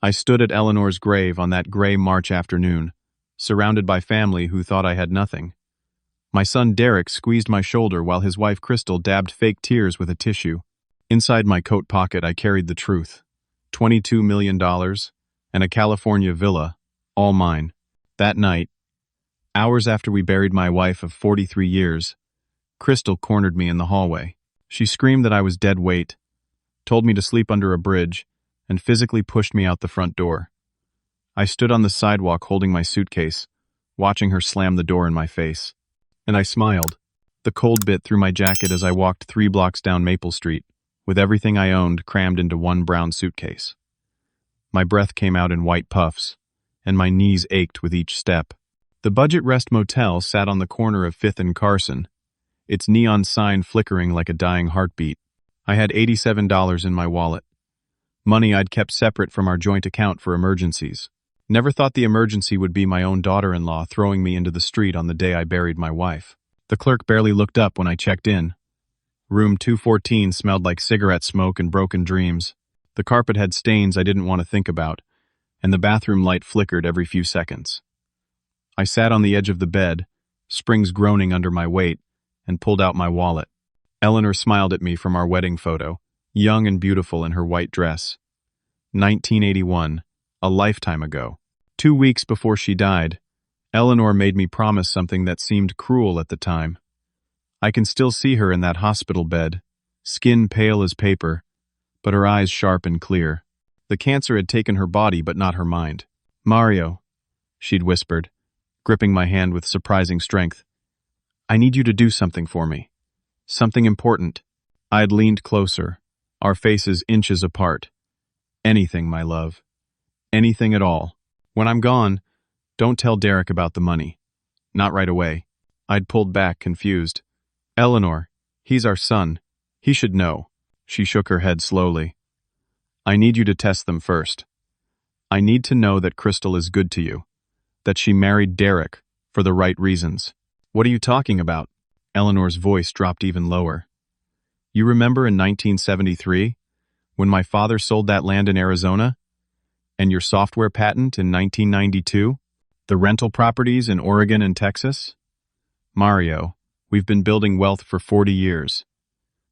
I stood at Eleanor's grave on that gray March afternoon, surrounded by family who thought I had nothing. My son Derek squeezed my shoulder while his wife Crystal dabbed fake tears with a tissue. Inside my coat pocket I carried the truth. $22 million and a California villa, all mine. That night, hours after we buried my wife of 43 years, Crystal cornered me in the hallway. She screamed that I was dead weight, told me to sleep under a bridge, and physically pushed me out the front door. I stood on the sidewalk holding my suitcase, watching her slam the door in my face. And I smiled. The cold bit through my jacket as I walked 3 blocks down Maple Street, with everything I owned crammed into one brown suitcase. My breath came out in white puffs, and my knees ached with each step. The Budget Rest Motel sat on the corner of 5th and Carson, its neon sign flickering like a dying heartbeat. I had $87 in my wallet, money I'd kept separate from our joint account for emergencies. Never thought the emergency would be my own daughter-in-law throwing me into the street on the day I buried my wife. The clerk barely looked up when I checked in. Room 214 smelled like cigarette smoke and broken dreams. The carpet had stains I didn't want to think about, and the bathroom light flickered every few seconds. I sat on the edge of the bed, springs groaning under my weight, and pulled out my wallet. Eleanor smiled at me from our wedding photo, young and beautiful in her white dress. 1981, a lifetime ago. 2 weeks before she died, Eleanor made me promise something that seemed cruel at the time. I can still see her in that hospital bed, skin pale as paper, but her eyes sharp and clear. The cancer had taken her body but not her mind. "Mario," she'd whispered, gripping my hand with surprising strength. "I need you to do something for me. Something important." I had leaned closer, our faces inches apart. "Anything, my love. Anything at all. When I'm gone, don't tell Derek about the money. Not right away." I'd pulled back, confused. "Eleanor, he's our son. He should know." She shook her head slowly. "I need you to test them first. I need to know that Crystal is good to you, that she married Derek for the right reasons." "What are you talking about?" Eleanor's voice dropped even lower. "You remember in 1973, when my father sold that land in Arizona? And your software patent in 1992? The rental properties in Oregon and Texas? Mario, we've been building wealth for 40 years.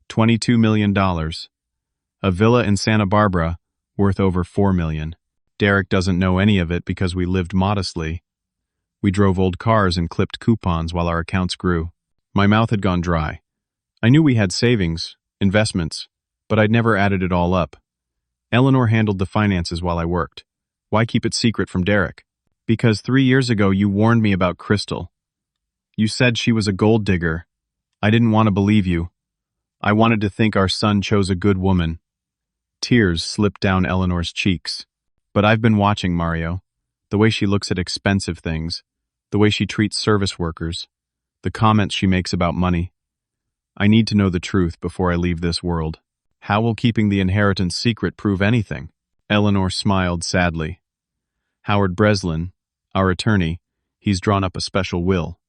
$22 million. A villa in Santa Barbara worth over $4 million. Derek doesn't know any of it because we lived modestly. We drove old cars and clipped coupons while our accounts grew." My mouth had gone dry. I knew we had savings, investments, but I'd never added it all up. Eleanor handled the finances while I worked. Why keep it secret from Derek? "Because 3 years ago you warned me about Crystal. You said she was a gold digger. I didn't want to believe you. I wanted to think our son chose a good woman." Tears slipped down Eleanor's cheeks. "But I've been watching, Mario. The way she looks at expensive things, the way she treats service workers, the comments she makes about money. I need to know the truth before I leave this world. How will keeping the inheritance secret prove anything?" Eleanor smiled sadly. "Howard Breslin, our attorney, he's drawn up a special will.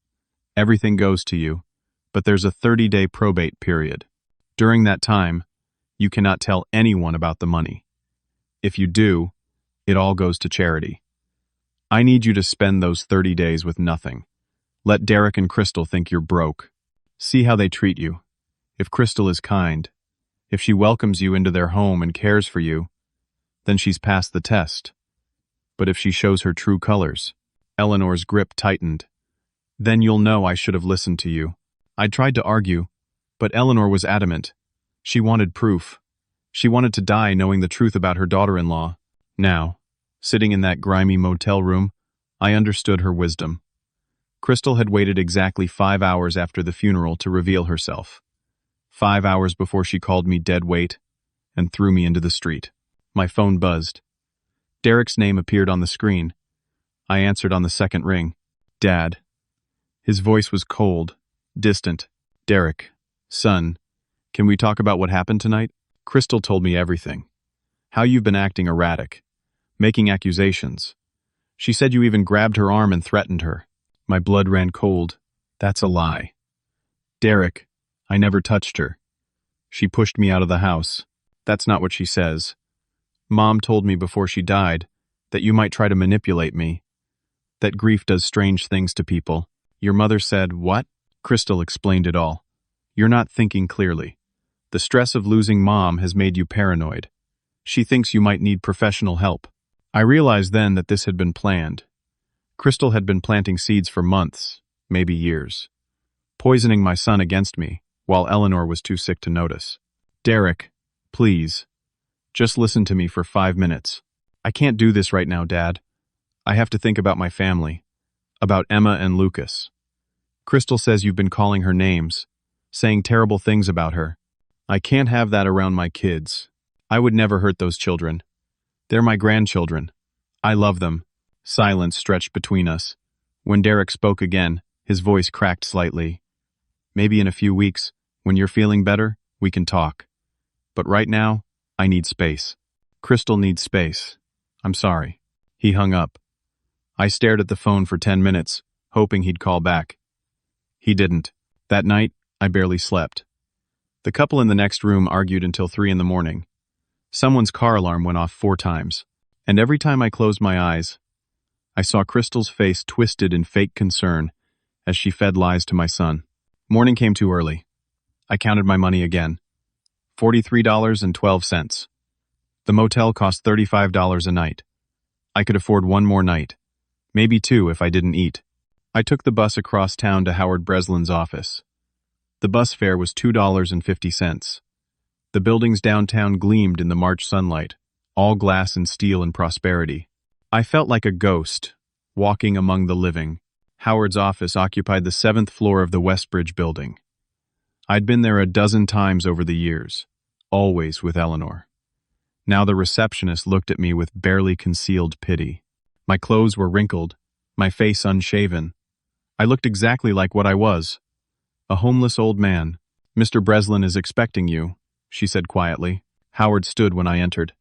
Everything goes to you, but there's a 30-day probate period. During that time, you cannot tell anyone about the money. If you do, it all goes to charity. I need you to spend those 30 days with nothing. Let Derek and Crystal think you're broke. See how they treat you. If Crystal is kind, if she welcomes you into their home and cares for you, then she's passed the test. But if she shows her true colors," Eleanor's grip tightened, "then you'll know I should have listened to you." I tried to argue, but Eleanor was adamant. She wanted proof. She wanted to die knowing the truth about her daughter-in-law. Now, sitting in that grimy motel room, I understood her wisdom. Crystal had waited exactly 5 hours after the funeral to reveal herself. 5 hours before she called me dead weight and threw me into the street. My phone buzzed. Derek's name appeared on the screen. I answered on the second ring. "Dad." His voice was cold, distant. "Derek, son, can we talk about what happened tonight?" "Crystal told me everything. How you've been acting erratic, making accusations. She said you even grabbed her arm and threatened her." My blood ran cold. "That's a lie. Derek, I never touched her. She pushed me out of the house." "That's not what she says. Mom told me before she died that you might try to manipulate me, that grief does strange things to people. Your mother said, what? Crystal explained it all. You're not thinking clearly. The stress of losing Mom has made you paranoid. She thinks you might need professional help. I realized then that this had been planned. Crystal had been planting seeds for months, maybe years, poisoning my son against me, while Eleanor was too sick to notice. Derek, please, just listen to me for 5 minutes. I can't do this right now, Dad. I have to think about my family, about Emma and Lucas. Crystal says you've been calling her names, saying terrible things about her. I can't have that around my kids. I would never hurt those children. They're my grandchildren. I love them. Silence stretched between us. When Derek spoke again, his voice cracked slightly. Maybe in a few weeks, when you're feeling better, we can talk. But right now, I need space. Crystal needs space. I'm sorry. He hung up. I stared at the phone for 10 minutes, hoping he'd call back. He didn't. That night, I barely slept. The couple in the next room argued until 3 in the morning. Someone's car alarm went off 4 times, and every time I closed my eyes, I saw Crystal's face twisted in fake concern as she fed lies to my son. Morning came too early. I counted my money again. $43.12. The motel cost $35 a night. I could afford 1 more night, maybe 2 if I didn't eat. I took the bus across town to Howard Breslin's office. The bus fare was $2.50. The buildings downtown gleamed in the March sunlight, all glass and steel and prosperity. I felt like a ghost, walking among the living. Howard's office occupied the 7th floor of the Westbridge building. I'd been there a dozen times over the years, always with Eleanor. Now the receptionist looked at me with barely concealed pity. My clothes were wrinkled, my face unshaven. I looked exactly like what I was, a homeless old man. Mr. Breslin is expecting you, she said quietly. Howard stood when I entered.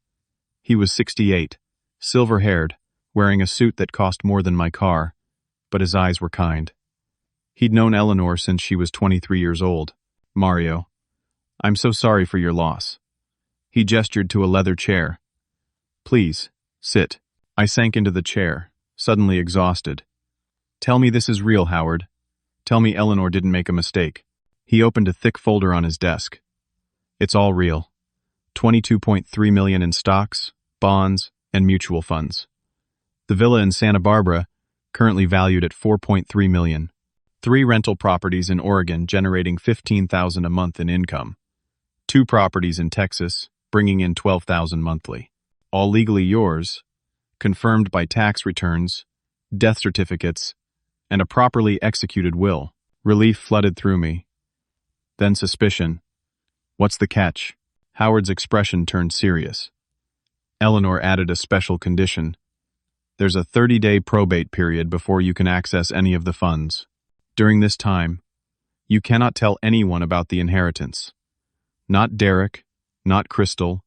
He was 68, silver-haired, wearing a suit that cost more than my car, but his eyes were kind. He'd known Eleanor since she was 23 years old. Mario, I'm so sorry for your loss. He gestured to a leather chair. Please, sit. I sank into the chair, suddenly exhausted. Tell me this is real, Howard. Tell me Eleanor didn't make a mistake. He opened a thick folder on his desk. It's all real. $22.3 million in stocks, bonds, and mutual funds. The villa in Santa Barbara, currently valued at $4.3 million. 3 rental properties in Oregon generating $15,000 a month in income. 2 properties in Texas, bringing in $12,000 monthly. All legally yours, confirmed by tax returns, death certificates, and a properly executed will. Relief flooded through me. Then suspicion. What's the catch? Howard's expression turned serious. Eleanor added a special condition. There's a 30-day probate period before you can access any of the funds. During this time, you cannot tell anyone about the inheritance. Not Derek, not Crystal,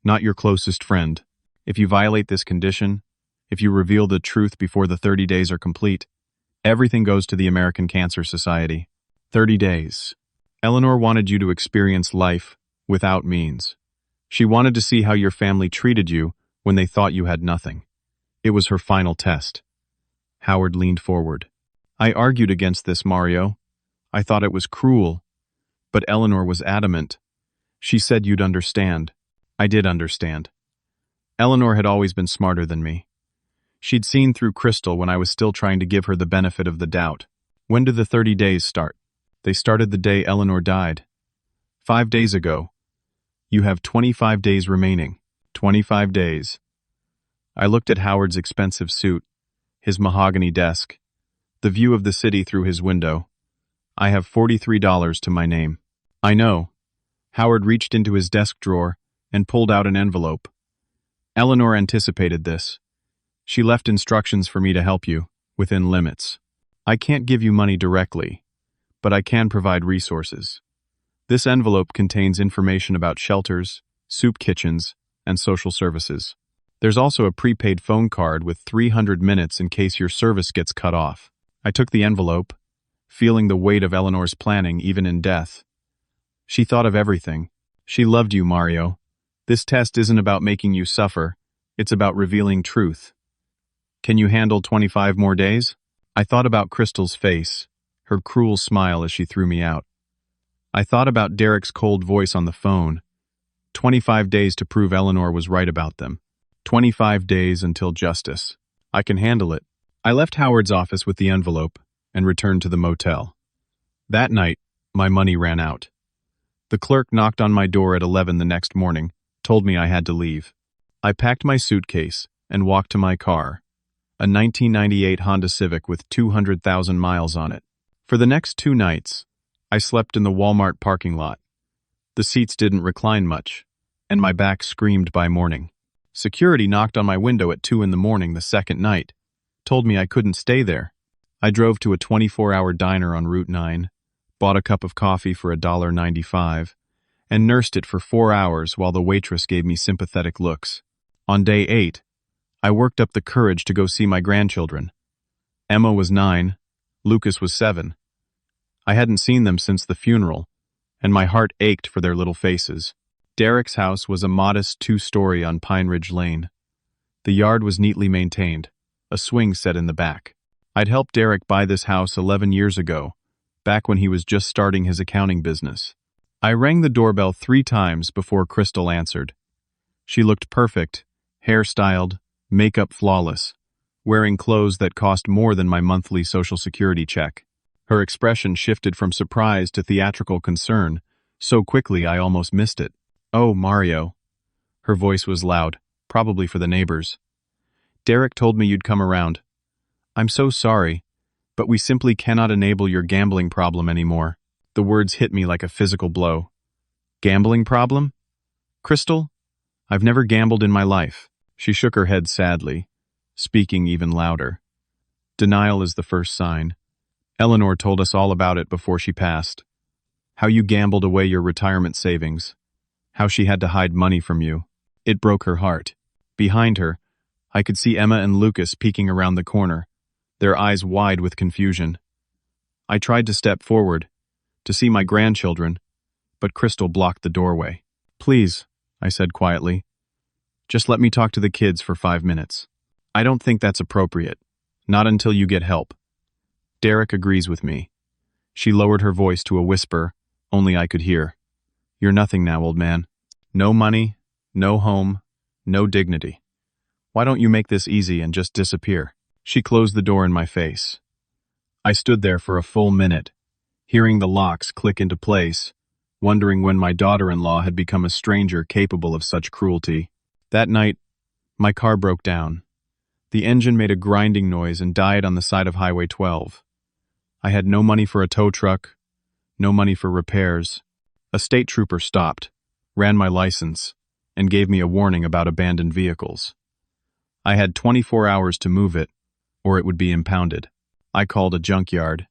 not your closest friend. If you violate this condition, if you reveal the truth before the 30 days are complete, everything goes to the American Cancer Society. 30 days. Eleanor wanted you to experience life without means. She wanted to see how your family treated you when they thought you had nothing. It was her final test. Howard leaned forward. I argued against this, Mario. I thought it was cruel. But Eleanor was adamant. She said you'd understand. I did understand. Eleanor had always been smarter than me. She'd seen through Crystal when I was still trying to give her the benefit of the doubt. When did the 30 days start? They started the day Eleanor died. 5 days ago. You have 25 days remaining. 25 days. I looked at Howard's expensive suit, his mahogany desk, the view of the city through his window. I have $43 to my name. I know. Howard reached into his desk drawer and pulled out an envelope. Eleanor anticipated this. She left instructions for me to help you, within limits. I can't give you money directly, but I can provide resources. This envelope contains information about shelters, soup kitchens, and social services. There's also a prepaid phone card with 300 minutes in case your service gets cut off. I took the envelope, feeling the weight of Eleanor's planning even in death. She thought of everything. She loved you, Mario. This test isn't about making you suffer. It's about revealing truth. Can you handle 25 more days? I thought about Crystal's face, her cruel smile as she threw me out. I thought about Derek's cold voice on the phone. 25 days to prove Eleanor was right about them. 25 days until justice. I can handle it. I left Howard's office with the envelope and returned to the motel. That night, my money ran out. The clerk knocked on my door at 11 the next morning, told me I had to leave. I packed my suitcase and walked to my car, a 1998 Honda Civic with 200,000 miles on it. For the next 2 nights, I slept in the Walmart parking lot. The seats didn't recline much, and my back screamed by morning. Security knocked on my window at 2 in the morning the second night, told me I couldn't stay there. I drove to a 24-hour diner on Route 9, bought a cup of coffee for $1.95, and nursed it for 4 hours while the waitress gave me sympathetic looks. On day 8, I worked up the courage to go see my grandchildren. Emma was 9, Lucas was 7. I hadn't seen them since the funeral, and my heart ached for their little faces. Derek's house was a modest 2-story on Pine Ridge Lane. The yard was neatly maintained, a swing set in the back. I'd helped Derek buy this house 11 years ago, back when he was just starting his accounting business. I rang the doorbell 3 times before Crystal answered. She looked perfect, hairstyled, makeup flawless, wearing clothes that cost more than my monthly Social Security check. Her expression shifted from surprise to theatrical concern, so quickly I almost missed it. "Oh, Mario." Her voice was loud, probably for the neighbors. "Derek told me you'd come around. I'm so sorry, but we simply cannot enable your gambling problem anymore." The words hit me like a physical blow. Gambling problem? Crystal? I've never gambled in my life. She shook her head sadly, speaking even louder. Denial is the first sign. Eleanor told us all about it before she passed. How you gambled away your retirement savings. How she had to hide money from you. It broke her heart. Behind her, I could see Emma and Lucas peeking around the corner, their eyes wide with confusion. I tried to step forward, to see my grandchildren, but Crystal blocked the doorway. "Please," I said quietly, "just let me talk to the kids for 5 minutes. I don't think that's appropriate. Not until you get help." Derek agrees with me. She lowered her voice to a whisper only I could hear. "You're nothing now, old man. No money, no home, no dignity. Why don't you make this easy and just disappear?" She closed the door in my face. I stood there for a full minute, hearing the locks click into place, wondering when my daughter-in-law had become a stranger capable of such cruelty. That night, my car broke down. The engine made a grinding noise and died on the side of Highway 12. I had no money for a tow truck, no money for repairs. A state trooper stopped, ran my license, and gave me a warning about abandoned vehicles. I had 24 hours to move it, or it would be impounded. I called a junkyard.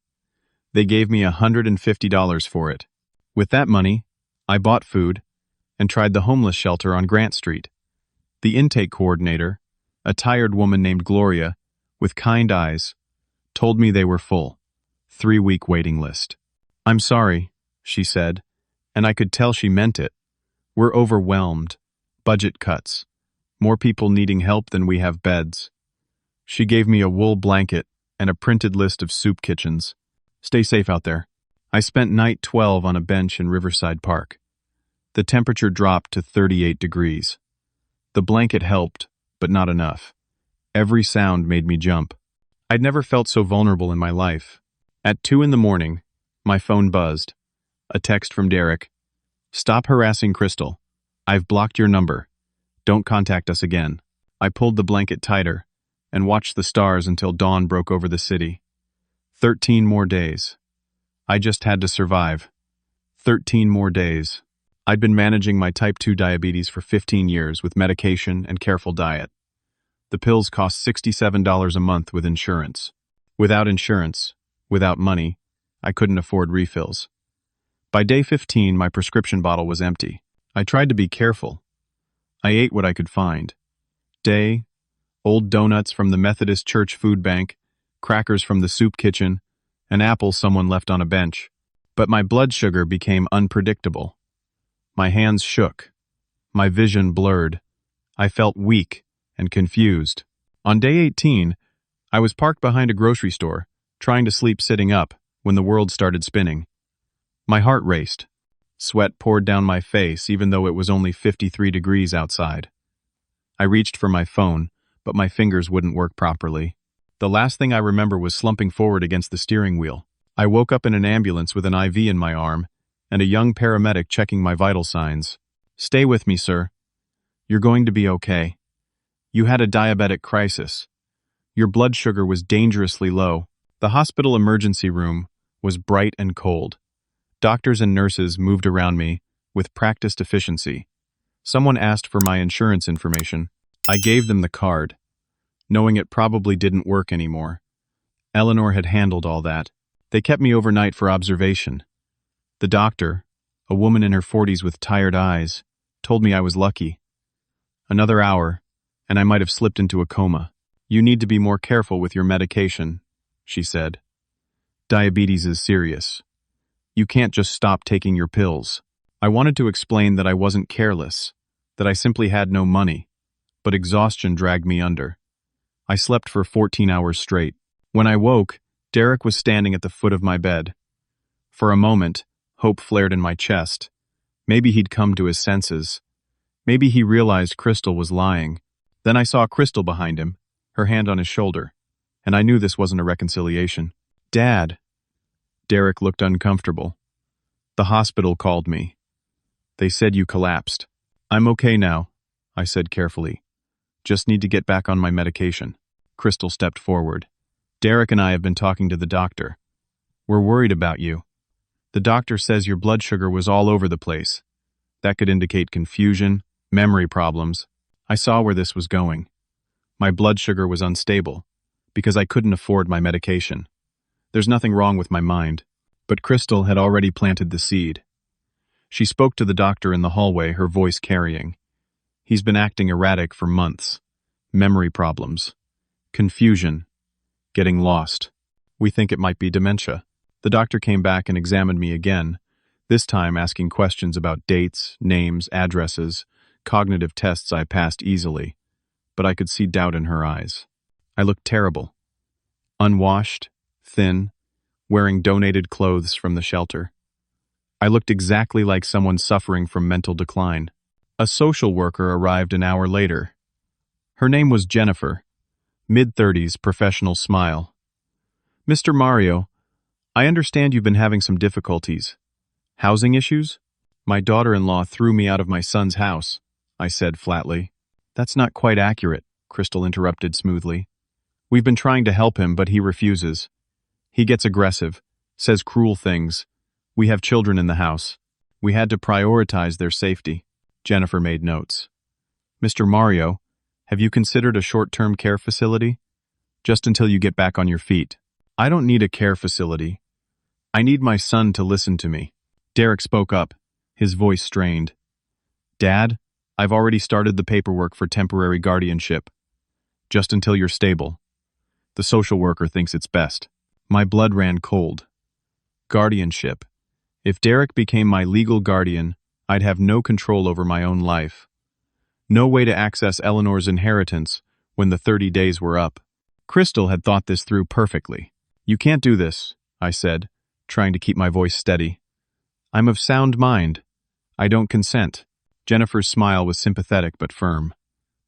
They gave me $150 for it. With that money, I bought food and tried the homeless shelter on Grant Street. The intake coordinator, a tired woman named Gloria, with kind eyes, told me they were full. 3-week waiting list. "I'm sorry," she said, and I could tell she meant it. "We're overwhelmed. Budget cuts. More people needing help than we have beds." She gave me a wool blanket and a printed list of soup kitchens. "Stay safe out there." I spent night 12 on a bench in Riverside Park. The temperature dropped to 38 degrees. The blanket helped, but not enough. Every sound made me jump. I'd never felt so vulnerable in my life. At 2 in the morning, my phone buzzed. A text from Derek. "Stop harassing Crystal. I've blocked your number. Don't contact us again." I pulled the blanket tighter and watched the stars until dawn broke over the city. 13 more days. I just had to survive. 13 more days. I'd been managing my type 2 diabetes for 15 years with medication and careful diet. The pills cost $67 a month with insurance. Without insurance, without money, I couldn't afford refills. By day 15, my prescription bottle was empty. I tried to be careful. I ate what I could find. Old donuts from the Methodist Church food bank, crackers from the soup kitchen, an apple someone left on a bench. But my blood sugar became unpredictable. My hands shook. My vision blurred. I felt weak and confused. On day 18, I was parked behind a grocery store, trying to sleep sitting up, when the world started spinning. My heart raced. Sweat poured down my face even though it was only 53 degrees outside. I reached for my phone, but my fingers wouldn't work properly. The last thing I remember was slumping forward against the steering wheel. I woke up in an ambulance with an IV in my arm, and a young paramedic checking my vital signs. "Stay with me, sir. You're going to be okay. You had a diabetic crisis. Your blood sugar was dangerously low." The hospital emergency room was bright and cold. Doctors and nurses moved around me with practiced efficiency. Someone asked for my insurance information. I gave them the card, knowing it probably didn't work anymore. Eleanor had handled all that. They kept me overnight for observation. The doctor, a woman in her 40s with tired eyes, told me I was lucky. Another hour, and I might have slipped into a coma. "You need to be more careful with your medication," she said. "Diabetes is serious. You can't just stop taking your pills." I wanted to explain that I wasn't careless, that I simply had no money, but exhaustion dragged me under. I slept for 14 hours straight. When I woke, Derek was standing at the foot of my bed. For a moment, hope flared in my chest. Maybe he'd come to his senses. Maybe he realized Crystal was lying. Then I saw Crystal behind him, her hand on his shoulder, and I knew this wasn't a reconciliation. "Dad." Derek looked uncomfortable. "The hospital called me. They said you collapsed." "I'm okay now," I said carefully. "Just need to get back on my medication." Crystal stepped forward. "Derek and I have been talking to the doctor. We're worried about you. The doctor says your blood sugar was all over the place. That could indicate confusion, memory problems." I saw where this was going. My blood sugar was unstable because I couldn't afford my medication. There's nothing wrong with my mind, but Crystal had already planted the seed. She spoke to the doctor in the hallway, her voice carrying. "He's been acting erratic for months. Memory problems. Confusion. Getting lost. We think it might be dementia." The doctor came back and examined me again, this time asking questions about dates, names, addresses, cognitive tests I passed easily, but I could see doubt in her eyes. I looked terrible. Unwashed, thin, wearing donated clothes from the shelter. I looked exactly like someone suffering from mental decline. A social worker arrived an hour later. Her name was Jennifer, mid-30s, professional smile. "Mr. Mario, I understand you've been having some difficulties. Housing issues?" "My daughter-in-law threw me out of my son's house," I said flatly. "That's not quite accurate," Crystal interrupted smoothly. "We've been trying to help him, but he refuses. He gets aggressive, says cruel things. We have children in the house. We had to prioritize their safety." Jennifer made notes. "Mr. Mario, have you considered a short-term care facility? Just until you get back on your feet." "I don't need a care facility. I need my son to listen to me." Derek spoke up, his voice strained. "Dad, I've already started the paperwork for temporary guardianship. Just until you're stable. The social worker thinks it's best." My blood ran cold. Guardianship. If Derek became my legal guardian, I'd have no control over my own life. No way to access Eleanor's inheritance when the 30 days were up. Crystal had thought this through perfectly. "You can't do this," I said, trying to keep my voice steady. "I'm of sound mind. I don't consent." Jennifer's smile was sympathetic but firm.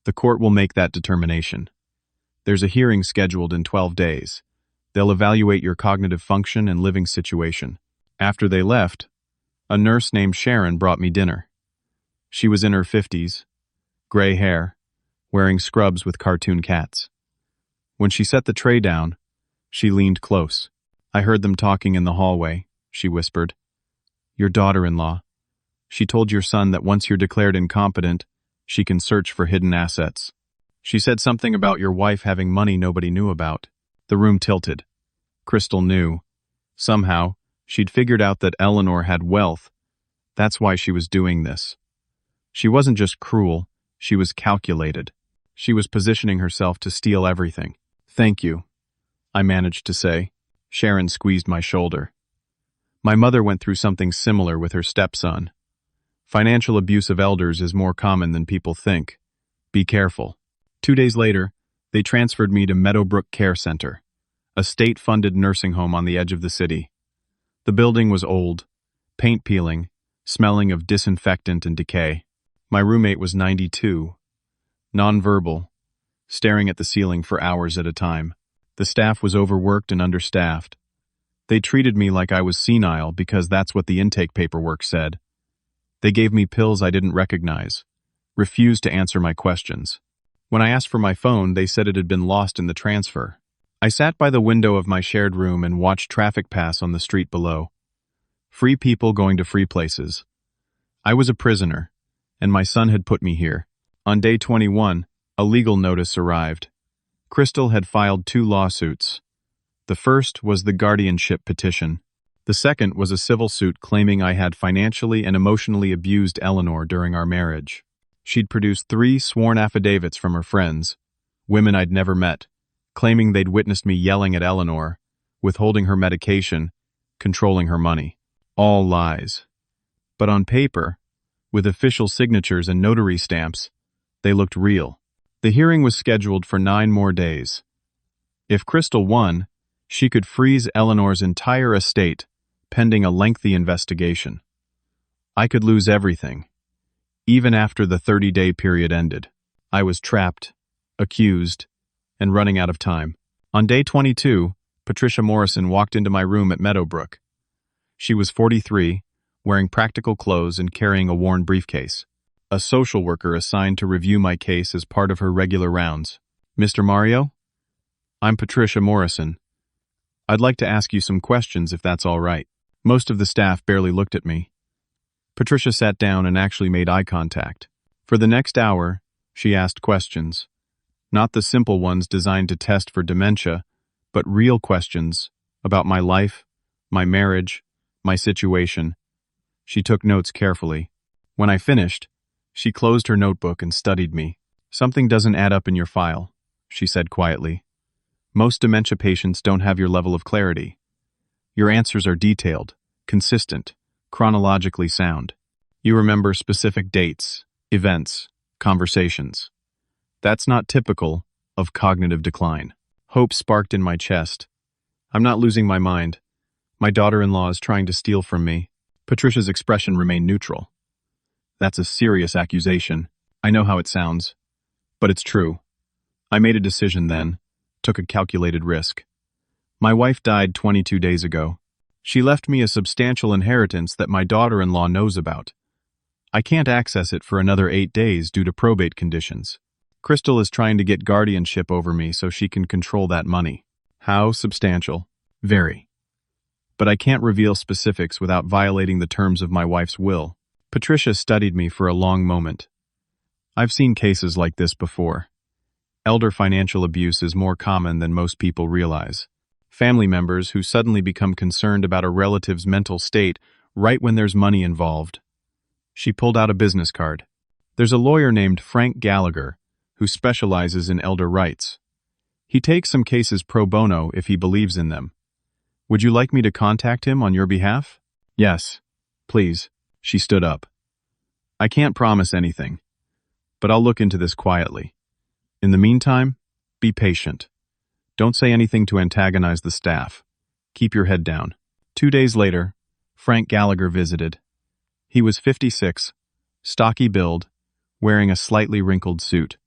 "The court will make that determination. There's a hearing scheduled in 12 days. They'll evaluate your cognitive function and living situation." After they left, a nurse named Sharon brought me dinner. She was in her 50s, gray hair, wearing scrubs with cartoon cats. When she set the tray down, she leaned close. "I heard them talking in the hallway," she whispered. "Your daughter-in-law. She told your son that once you're declared incompetent, she can search for hidden assets. She said something about your wife having money nobody knew about." The room tilted. Crystal knew. Somehow, she'd figured out that Eleanor had wealth. That's why she was doing this. She wasn't just cruel, she was calculated. She was positioning herself to steal everything. "Thank you," I managed to say. Sharon squeezed my shoulder. "My mother went through something similar with her stepson. Financial abuse of elders is more common than people think. Be careful." 2 days later, They transferred me to Meadowbrook Care Center, a state-funded nursing home on the edge of the city. The building was old, paint peeling, smelling of disinfectant and decay. My roommate was 92, nonverbal, staring at the ceiling for hours at a time. The staff was overworked and understaffed. They treated me like I was senile because that's what the intake paperwork said. They gave me pills I didn't recognize, refused to answer my questions. When I asked for my phone, they said it had been lost in the transfer. I sat by the window of my shared room and watched traffic pass on the street below. Free people going to free places. I was a prisoner, and my son had put me here. On day 21, a legal notice arrived. Crystal had filed 2 lawsuits. The first was the guardianship petition. The second was a civil suit claiming I had financially and emotionally abused Eleanor during our marriage. She'd produced 3 sworn affidavits from her friends, women I'd never met, claiming they'd witnessed me yelling at Eleanor, withholding her medication, controlling her money. All lies. But on paper, with official signatures and notary stamps, they looked real. The hearing was scheduled for 9 more days. If Crystal won, she could freeze Eleanor's entire estate, pending a lengthy investigation. I could lose everything, even after the 30-day period ended. I was trapped, accused, and running out of time. On day 22, Patricia Morrison walked into my room at Meadowbrook. She was 43, wearing practical clothes and carrying a worn briefcase. A social worker assigned to review my case as part of her regular rounds. "Mr. Mario? I'm Patricia Morrison. I'd like to ask you some questions if that's all right." Most of the staff barely looked at me. Patricia sat down and actually made eye contact. For the next hour, she asked questions. Not the simple ones designed to test for dementia, but real questions about my life, my marriage, my situation. She took notes carefully. When I finished, she closed her notebook and studied me. "Something doesn't add up in your file," she said quietly. "Most dementia patients don't have your level of clarity. Your answers are detailed, consistent, chronologically sound. You remember specific dates, events, conversations. That's not typical of cognitive decline." Hope sparked in my chest. I'm not losing my mind. My daughter-in-law is trying to steal from me. Patricia's expression remained neutral. "That's a serious accusation. I know how it sounds, but it's true. I made a decision then, took a calculated risk. My wife died 22 days ago. She left me a substantial inheritance that my daughter-in-law knows about. I can't access it for another 8 days due to probate conditions. Crystal is trying to get guardianship over me so she can control that money. How substantial? Very. But I can't reveal specifics without violating the terms of my wife's will." Patricia studied me for a long moment. "I've seen cases like this before. Elder financial abuse is more common than most people realize. Family members who suddenly become concerned about a relative's mental state right when there's money involved." She pulled out a business card. "There's a lawyer named Frank Gallagher who specializes in elder rights. He takes some cases pro bono if he believes in them. Would you like me to contact him on your behalf?" "Yes, please." She stood up. "I can't promise anything, but I'll look into this quietly. In the meantime, be patient. Don't say anything to antagonize the staff. Keep your head down." 2 days later, Frank Gallagher visited. He was 56, stocky build, wearing a slightly wrinkled suit.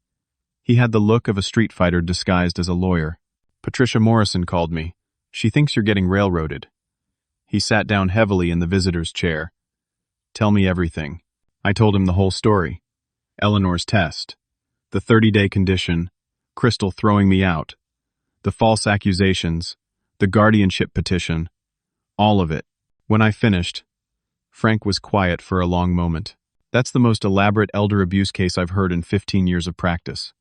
He had the look of a street fighter disguised as a lawyer. "Patricia Morrison called me. She thinks you're getting railroaded." He sat down heavily in the visitor's chair. "Tell me everything." I told him the whole story. Eleanor's test, the 30-day condition, Crystal throwing me out, the false accusations, the guardianship petition, all of it. When I finished, Frank was quiet for a long moment. "That's the most elaborate elder abuse case I've heard in 15 years of practice."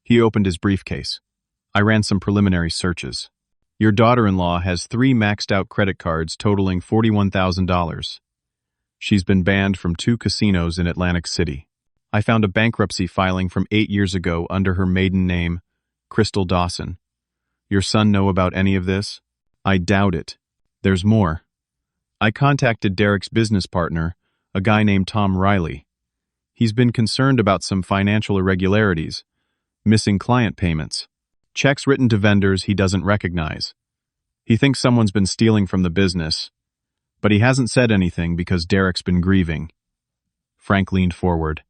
He opened his briefcase. I ran some preliminary searches. "Your daughter-in-law has 3 maxed-out credit cards totaling $41,000. She's been banned from 2 casinos in Atlantic City. I found a bankruptcy filing from 8 years ago under her maiden name, Crystal Dawson. Your son know about any of this?" "I doubt it. There's more." I contacted Derek's business partner, a guy named Tom Riley. He's been concerned about some financial irregularities, missing client payments, checks written to vendors he doesn't recognize. He thinks someone's been stealing from the business, but he hasn't said anything because Derek's been grieving. Frank leaned forward.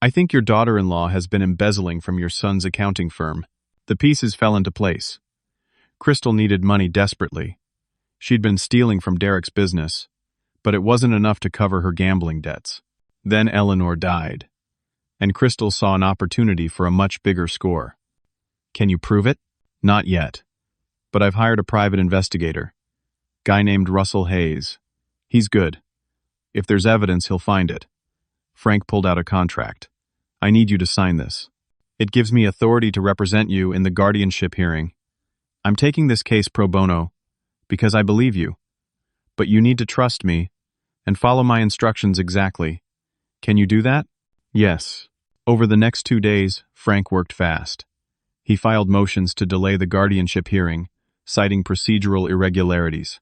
I think your daughter-in-law has been embezzling from your son's accounting firm. The pieces fell into place. Crystal needed money desperately. She'd been stealing from Derek's business, but it wasn't enough to cover her gambling debts. Then Eleanor died, and Crystal saw an opportunity for a much bigger score. Can you prove it? Not yet, but I've hired a private investigator. Guy named Russell Hayes. He's good. If there's evidence, he'll find it. Frank pulled out a contract. I need you to sign this. It gives me authority to represent you in the guardianship hearing. I'm taking this case pro bono because I believe you, but you need to trust me and follow my instructions exactly. Can you do that? Yes. Over the next 2 days, Frank worked fast. He filed motions to delay the guardianship hearing, citing procedural irregularities.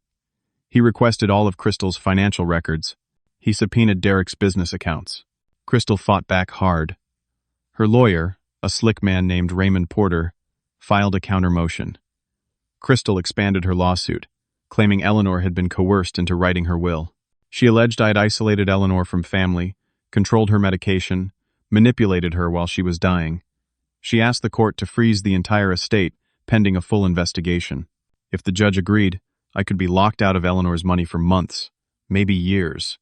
He requested all of Crystal's financial records. He subpoenaed Derek's business accounts. Crystal fought back hard. Her lawyer, a slick man named Raymond Porter, filed a counter motion. Crystal expanded her lawsuit, claiming Eleanor had been coerced into writing her will. She alleged I'd isolated Eleanor from family, controlled her medication, manipulated her while she was dying. She asked the court to freeze the entire estate pending a full investigation. If the judge agreed, I could be locked out of Eleanor's money for months, maybe years.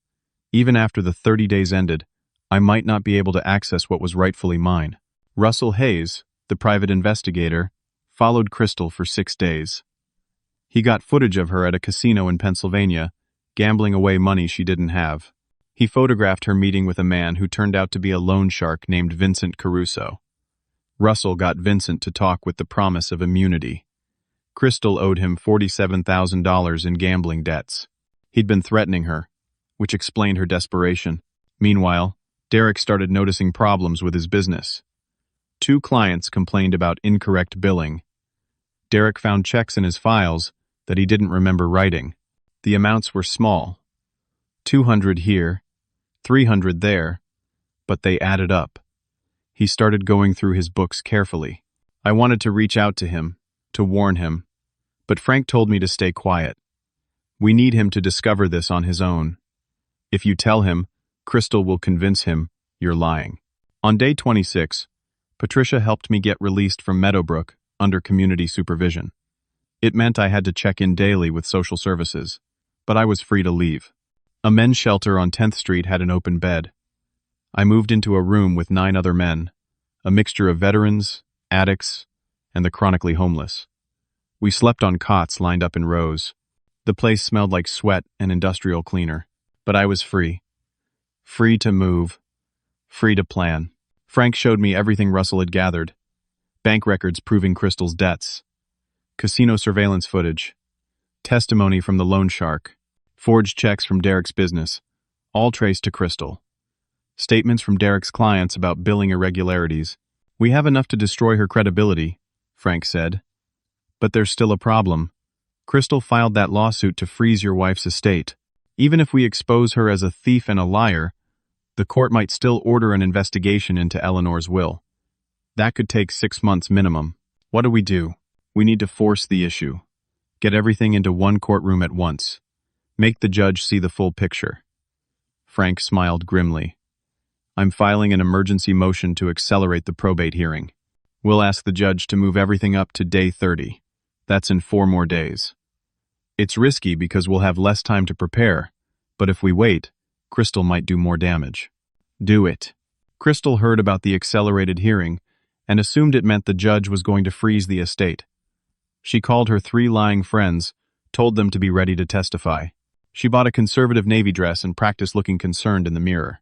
Even after the 30 days ended, I might not be able to access what was rightfully mine. Russell Hayes, the private investigator, followed Crystal for 6 days. He got footage of her at a casino in Pennsylvania, gambling away money she didn't have. He photographed her meeting with a man who turned out to be a loan shark named Vincent Caruso. Russell got Vincent to talk with the promise of immunity. Crystal owed him $47,000 in gambling debts. He'd been threatening her, which explained her desperation. Meanwhile, Derek started noticing problems with his business. 2 clients complained about incorrect billing. Derek found checks in his files that he didn't remember writing. The amounts were small. 200 here, 300 there, but they added up. He started going through his books carefully. I wanted to reach out to him, to warn him, but Frank told me to stay quiet. We need him to discover this on his own. If you tell him, Crystal will convince him you're lying. On day 26, Patricia helped me get released from Meadowbrook under community supervision. It meant I had to check in daily with social services, but I was free to leave. A men's shelter on 10th Street had an open bed. I moved into a room with 9 other men, a mixture of veterans, addicts, and the chronically homeless. We slept on cots lined up in rows. The place smelled like sweat and industrial cleaner, but I was free. Free to move, free to plan. Frank showed me everything Russell had gathered. Bank records proving Crystal's debts, casino surveillance footage, testimony from the loan shark, forged checks from Derek's business, all traced to Crystal. Statements from Derek's clients about billing irregularities. We have enough to destroy her credibility, Frank said. But there's still a problem. Crystal filed that lawsuit to freeze your wife's estate. Even if we expose her as a thief and a liar, the court might still order an investigation into Eleanor's will. That could take 6 months minimum. What do? We need to force the issue. Get everything into one courtroom at once. Make the judge see the full picture. Frank smiled grimly. I'm filing an emergency motion to accelerate the probate hearing. We'll ask the judge to move everything up to day 30. That's in 4 more days. It's risky because we'll have less time to prepare, but if we wait, Crystal might do more damage. Do it. Crystal heard about the accelerated hearing and assumed it meant the judge was going to freeze the estate. She called her 3 lying friends, told them to be ready to testify. She bought a conservative navy dress and practiced looking concerned in the mirror.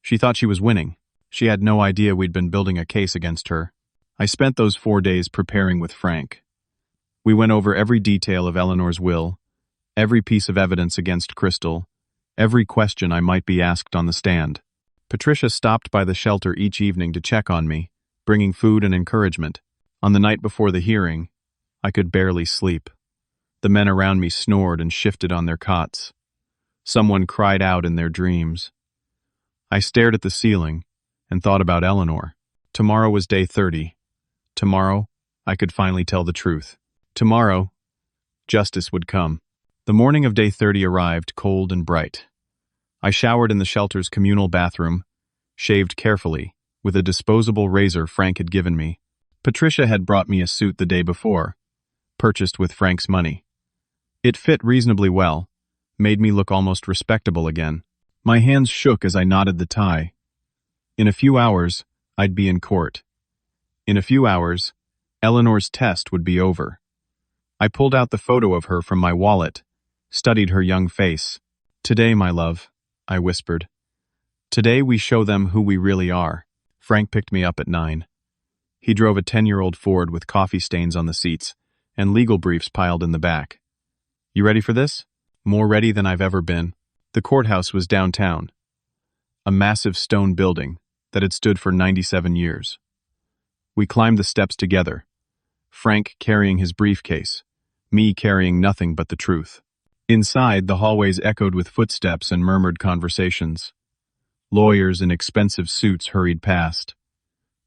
She thought she was winning. She had no idea we'd been building a case against her. I spent those 4 days preparing with Frank. We went over every detail of Eleanor's will, every piece of evidence against Crystal, every question I might be asked on the stand. Patricia stopped by the shelter each evening to check on me, bringing food and encouragement. On the night before the hearing, I could barely sleep. The men around me snored and shifted on their cots. Someone cried out in their dreams. I stared at the ceiling and thought about Eleanor. Tomorrow was day 30. Tomorrow, I could finally tell the truth. Tomorrow, justice would come. The morning of day 30 arrived, cold and bright. I showered in the shelter's communal bathroom, shaved carefully, with a disposable razor Frank had given me. Patricia had brought me a suit the day before, purchased with Frank's money. It fit reasonably well, made me look almost respectable again. My hands shook as I knotted the tie. In a few hours, I'd be in court. In a few hours, Eleanor's test would be over. I pulled out the photo of her from my wallet, studied her young face. "Today, my love," I whispered. "Today we show them who we really are." Frank picked me up at 9. He drove a 10-year-old Ford with coffee stains on the seats and legal briefs piled in the back. "You ready for this?" "More ready than I've ever been." The courthouse was downtown, a massive stone building that had stood for 97 years. We climbed the steps together, Frank carrying his briefcase, me carrying nothing but the truth. Inside, the hallways echoed with footsteps and murmured conversations. Lawyers in expensive suits hurried past.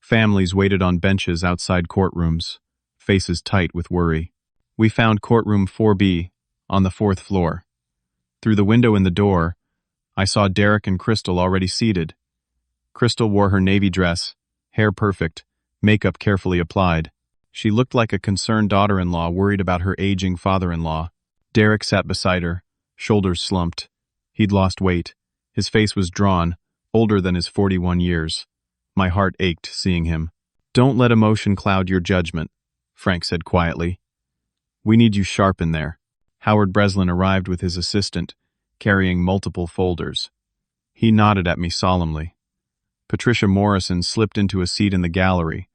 Families waited on benches outside courtrooms, faces tight with worry. We found courtroom 4B, on the 4th floor. Through the window in the door, I saw Derek and Crystal already seated. Crystal wore her navy dress, hair perfect, makeup carefully applied. She looked like a concerned daughter-in-law worried about her aging father-in-law. Derek sat beside her, shoulders slumped. He'd lost weight. His face was drawn, older than his 41 years. My heart ached seeing him. "Don't let emotion cloud your judgment," Frank said quietly. "We need you sharp in there." Howard Breslin arrived with his assistant, carrying multiple folders. He nodded at me solemnly. Patricia Morrison slipped into a seat in the gallery,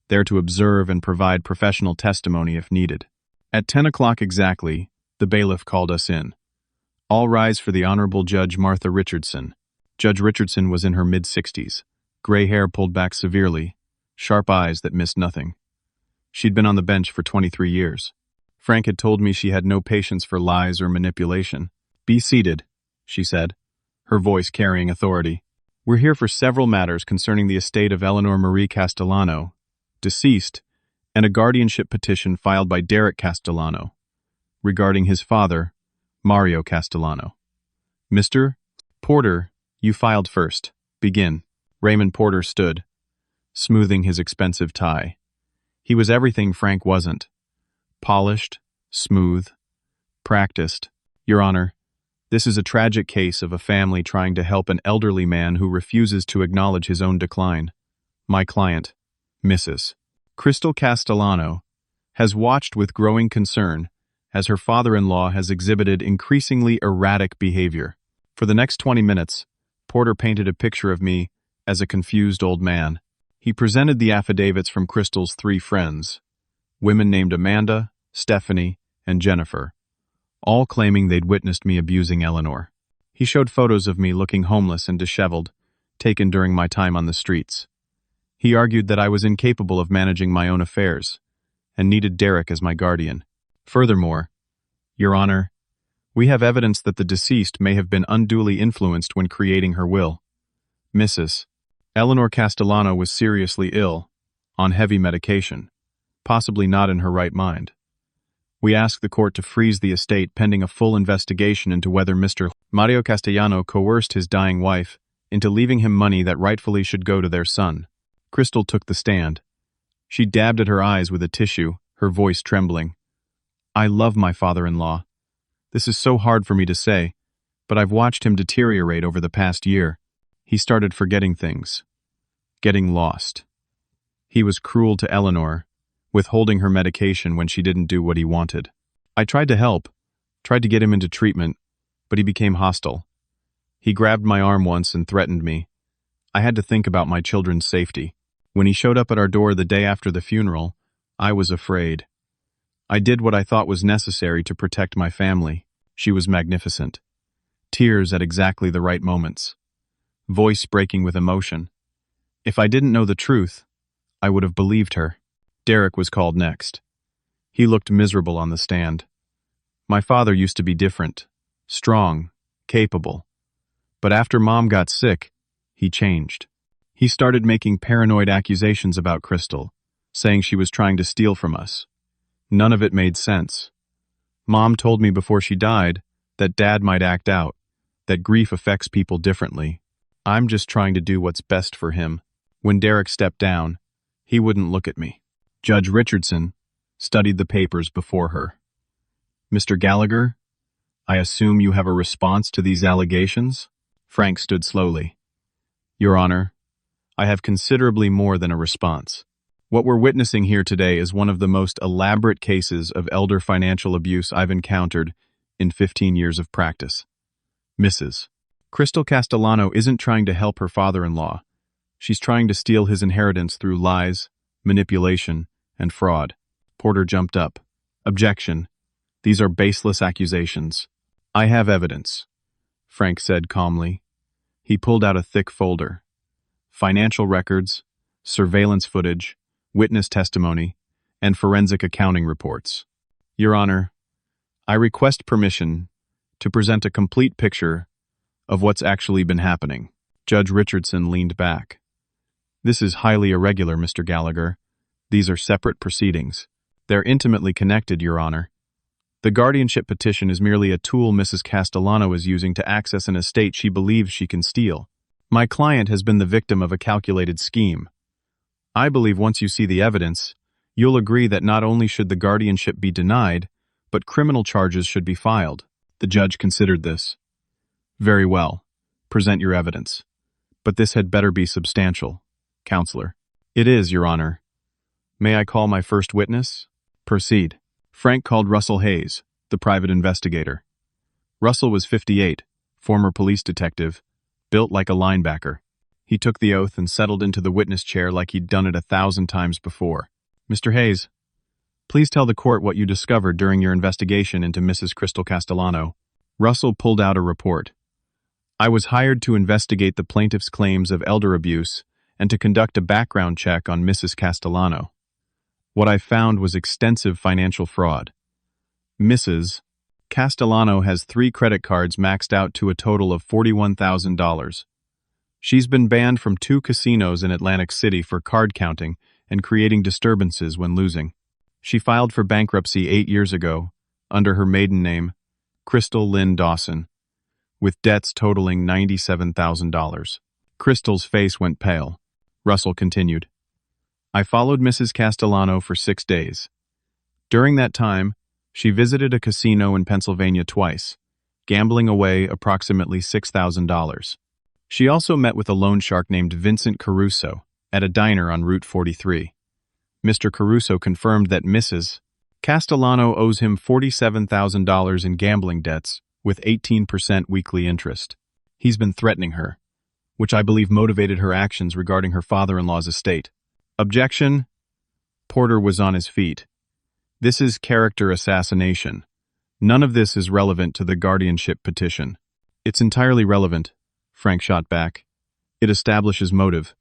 there to observe and provide professional testimony if needed. At 10 o'clock exactly, the bailiff called us in. "All rise for the Honorable Judge Martha Richardson." Judge Richardson was in her mid-60s, gray hair pulled back severely, sharp eyes that missed nothing. She'd been on the bench for 23 years. Frank had told me she had no patience for lies or manipulation. "Be seated," she said, her voice carrying authority. "We're here for several matters concerning the estate of Eleanor Marie Castellano, deceased, and a guardianship petition filed by Derek Castellano, regarding his father, Mario Castellano. Mr. Porter, you filed first. Begin." Raymond Porter stood, smoothing his expensive tie. He was everything Frank wasn't. Polished, smooth, practiced. "Your Honor, this is a tragic case of a family trying to help an elderly man who refuses to acknowledge his own decline. My client, Mrs. Crystal Castellano, has watched with growing concern as her father-in-law has exhibited increasingly erratic behavior. For the next 20 minutes, Porter painted a picture of me as a confused old man. He presented the affidavits from Crystal's 3 friends, women named Amanda, Stephanie, and Jennifer, all claiming they'd witnessed me abusing Eleanor. He showed photos of me looking homeless and disheveled, taken during my time on the streets. He argued that I was incapable of managing my own affairs and needed Derek as my guardian. Furthermore, Your Honor, we have evidence that the deceased may have been unduly influenced when creating her will. Mrs. Eleanor Castellano was seriously ill, on heavy medication, possibly not in her right mind. We ask the court to freeze the estate pending a full investigation into whether Mr. Mario Castellano coerced his dying wife into leaving him money that rightfully should go to their son. Crystal took the stand. She dabbed at her eyes with a tissue, her voice trembling. "I love my father-in-law. This is so hard for me to say, but I've watched him deteriorate over the past year. He started forgetting things, getting lost. He was cruel to Eleanor, withholding her medication when she didn't do what he wanted. I tried to help, tried to get him into treatment, but he became hostile. He grabbed my arm once and threatened me. I had to think about my children's safety. When he showed up at our door the day after the funeral, I was afraid. I did what I thought was necessary to protect my family." She was magnificent. Tears at exactly the right moments. Voice breaking with emotion. If I didn't know the truth, I would have believed her. Derek was called next. He looked miserable on the stand. My father used to be different, strong, capable. But after Mom got sick, he changed. He started making paranoid accusations about Crystal, saying she was trying to steal from us. None of it made sense. Mom told me before she died that Dad might act out, that grief affects people differently. I'm just trying to do what's best for him. When Derek stepped down, he wouldn't look at me. Judge Richardson studied the papers before her. Mr. Gallagher, I assume you have a response to these allegations? Frank stood slowly. Your Honor, I have considerably more than a response. What we're witnessing here today is one of the most elaborate cases of elder financial abuse I've encountered in 15 years of practice. Mrs. Crystal Castellano isn't trying to help her father-in-law. She's trying to steal his inheritance through lies, manipulation, and fraud. Porter jumped up. Objection. These are baseless accusations. I have evidence, Frank said calmly. He pulled out a thick folder. Financial records, surveillance footage, witness testimony, and forensic accounting reports. Your Honor, I request permission to present a complete picture of what's actually been happening. Judge Richardson leaned back. This is highly irregular, Mr. Gallagher. These are separate proceedings. They're intimately connected, Your Honor. The guardianship petition is merely a tool Mrs. Castellano is using to access an estate she believes she can steal. My client has been the victim of a calculated scheme. I believe once you see the evidence, you'll agree that not only should the guardianship be denied, but criminal charges should be filed. The judge considered this. Very well. Present your evidence. But this had better be substantial, Counselor. It is, Your Honor. May I call my first witness? Proceed. Frank called Russell Hayes, the private investigator. Russell was 58, former police detective, built like a linebacker. He took the oath and settled into the witness chair like he'd done it 1,000 times before. Mr. Hayes, please tell the court what you discovered during your investigation into Mrs. Crystal Castellano. Russell pulled out a report. I was hired to investigate the plaintiff's claims of elder abuse and to conduct a background check on Mrs. Castellano. What I found was extensive financial fraud. Mrs. Castellano has 3 credit cards maxed out to a total of $41,000. She's been banned from 2 casinos in Atlantic City for card counting and creating disturbances when losing. She filed for bankruptcy 8 years ago, under her maiden name, Crystal Lynn Dawson, with debts totaling $97,000. Crystal's face went pale. Russell continued. I followed Mrs. Castellano for 6 days. During that time, she visited a casino in Pennsylvania twice, gambling away approximately $6,000. She also met with a loan shark named Vincent Caruso at a diner on Route 43. Mr. Caruso confirmed that Mrs. Castellano owes him $47,000 in gambling debts with 18% weekly interest. He's been threatening her, which I believe motivated her actions regarding her father-in-law's estate. Objection. Porter was on his feet. This is character assassination. None of this is relevant to the guardianship petition. It's entirely relevant, Frank shot back. It establishes motive.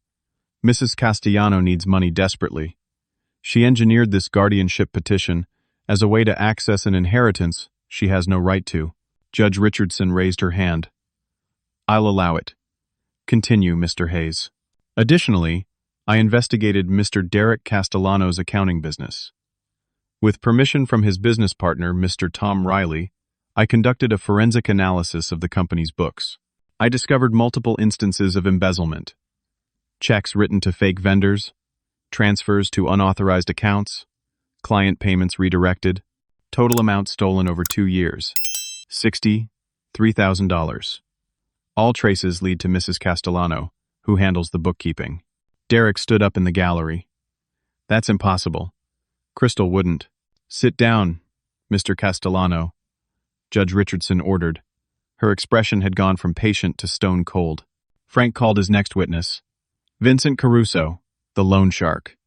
Mrs. Castellano needs money desperately. She engineered this guardianship petition as a way to access an inheritance she has no right to. Judge Richardson raised her hand. I'll allow it. Continue, Mr. Hayes. Additionally, I investigated Mr. Derek Castellano's accounting business. With permission from his business partner, Mr. Tom Riley, I conducted a forensic analysis of the company's books. I discovered multiple instances of embezzlement. Checks written to fake vendors, transfers to unauthorized accounts, client payments redirected, total amount stolen over 2 years, $63,000. All traces lead to Mrs. Castellano, who handles the bookkeeping. Derek stood up in the gallery. That's impossible. Crystal wouldn't. Sit down, Mr. Castellano, Judge Richardson ordered. Her expression had gone from patient to stone cold. Frank called his next witness. Vincent Caruso, the loan shark.